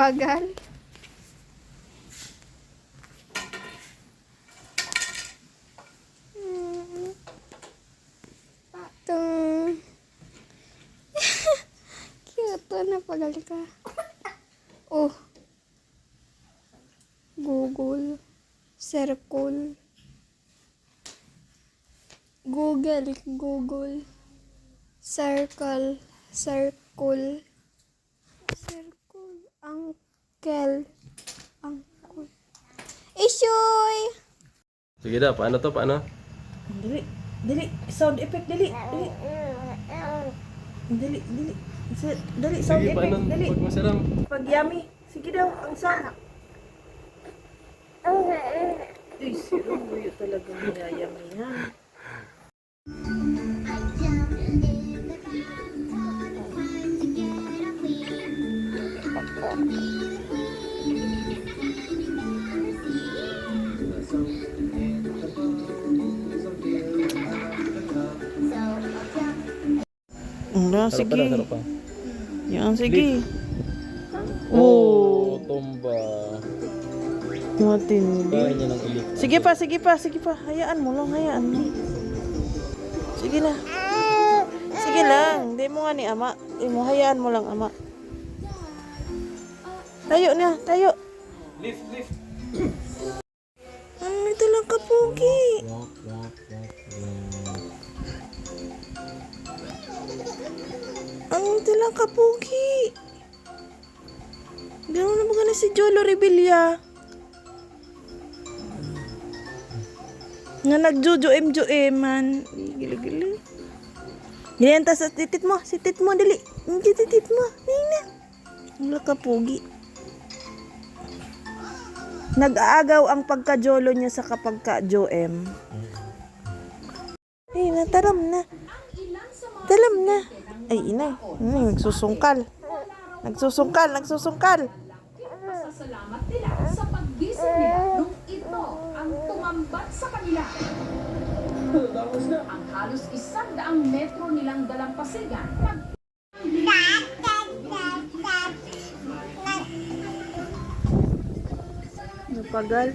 Napagal. Tung. Cute. Napagal ka. Oh. Google. Circle. Google. Circle. Uncle. Isyoy! Sige daw, paano to? Paano? Dili. Sound effect, dili. Sound Sige, paano? effect, dili. Pag masaram. Pag yummy. Sige daw, ang sound. Uy, siro, buyo talaga mayayami yan. Sige. Sarap pa. Yan, sige. Oh, tumba. Matindi. Kaya niya ng ulit. Sige pa. Hayaan mo. Sige na. Sige lang. Hindi mo nga ni ama. Hayaan mo lang, ama. Tayo na. Lift. Ano ito lang kapugi? Walk. Ano ito lang kapugi? Gano'n na ba si Jolo Rebilla? Nga nagjujuem-jueman. Gili-gili. Yan, tas titit mo. Si tit mo, dali. Hindi titit mo. Nina. Wala kapugi. Nag-aagaw ang pagka-jolo niya sa kapagka-joem. Nina, taram na. Ay, ina. Nagsusungkal. Pasasalamat nila sa paggising nila nung ito ang tumambat sa kanila. Ang halos 100 metro nilang dalampasigan Napagal.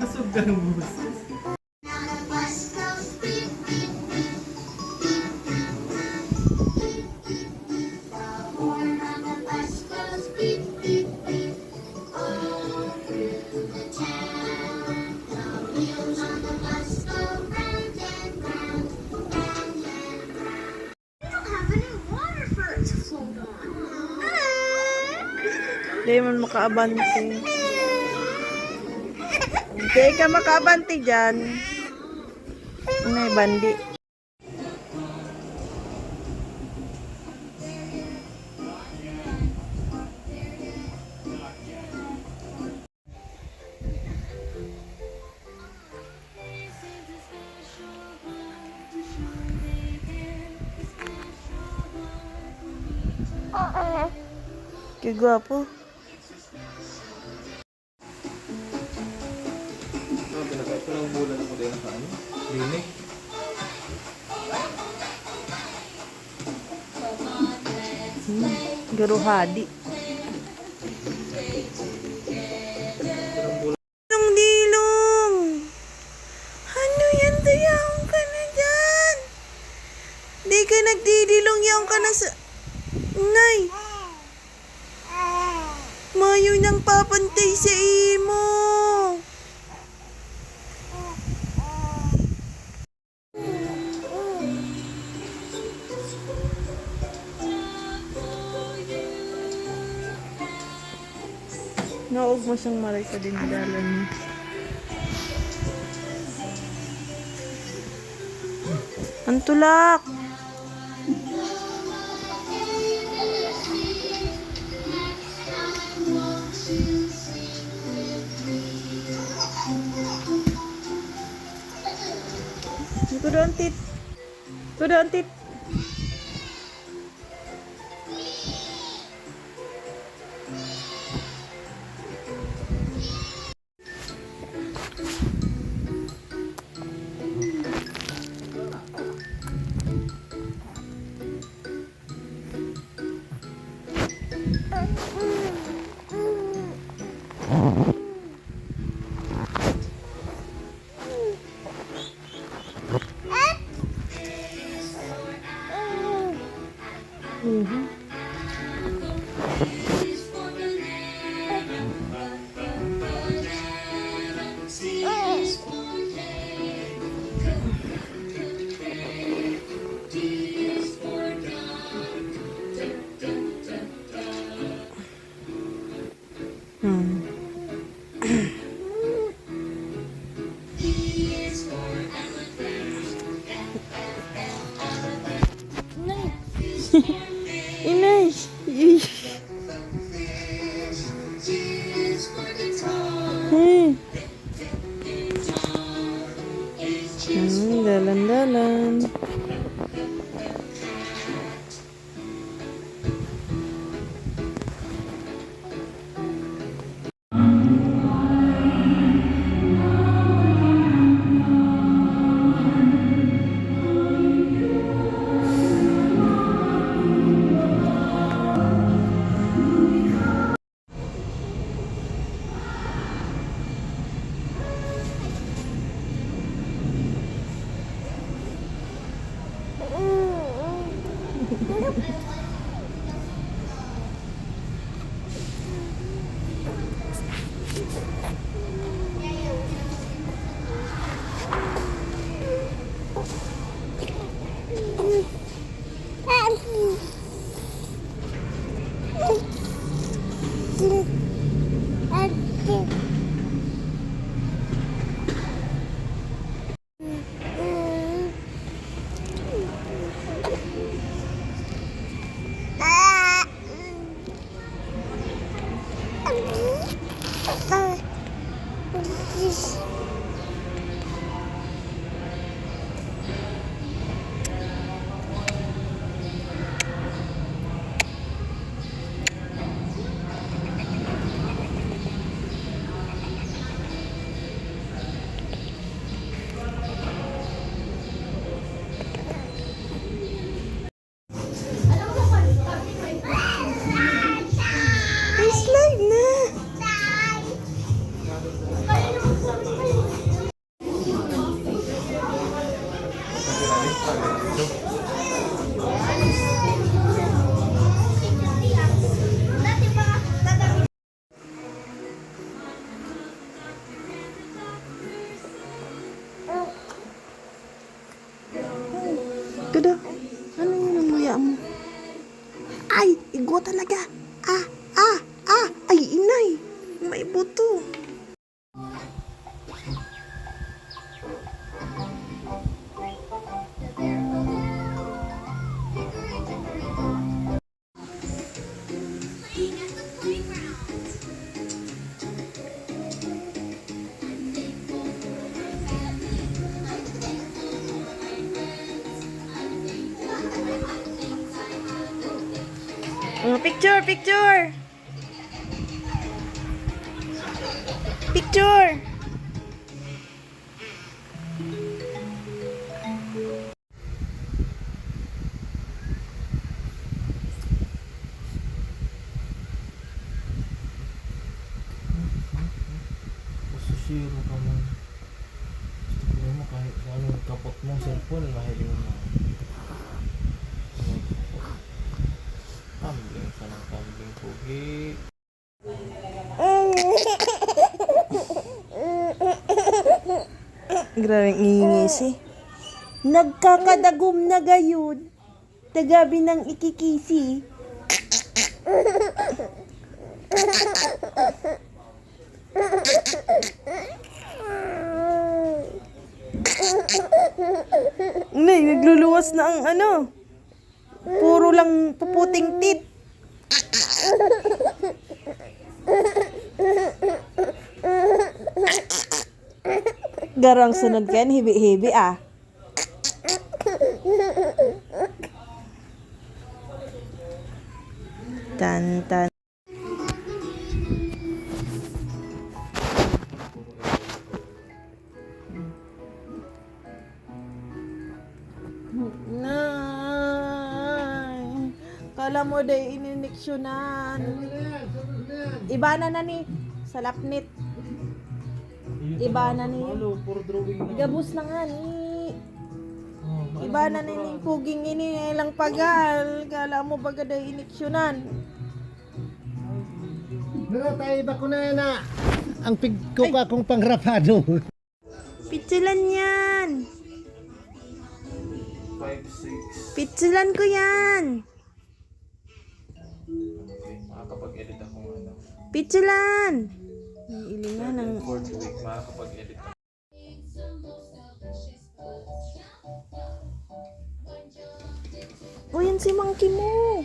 Kasugang buses. Hindi man makaabante. Hindi ka makaabante dyan. May bandi. Kaya gwapo. Ito lang bulan ako din sa ano? Clinic. Garuhadi. Dilong! Ano yan? Dayaw ka na dyan! Di ka nagdidilong yaw ka na sa... Ngay! Mayo nang papantay sa imo! Naog mo siyang maray sa dindalan niya. Ang tulak. Kudoon tit. Kudoon tit. Inay. Dalan-dalan. Slide na. Kada, ano yun ang maya mo? Ay, igo talaga. Ay, inay. May buto. Picture, picture. Picture. Masasiro ka mo. Gusto mo kahit ano kapot mo cellphone, mahiling mo. Tumbling sa ng tumbling pugi. Grabe ngingis eh. Nagkakadagom na gayud. Tagabi ng ikikisi. Nay, nagluluwas na ang ano. Puro lang puputing tit. Garang sunod kan, hibi-hibi ah. Tan tan. Nay, kala mo day ininiksyonan. Iba na ni sa lapnit. Iba na ni. Malo, puro drawing na. Gabus na nga ni. Oh, Iba na ni puging ini lang pagal. Kala mo baga day iniksyonan. Tayo ba ko na ang pigko ka kung pangrapado. Pitsulan yan. 5, 6. Pitsulan ko yan. Okay, makakapag-edit ako ng ano. Pitsulan. Iilingan ng... 4th week, makakapag-edit ako. O yan si monkey mo.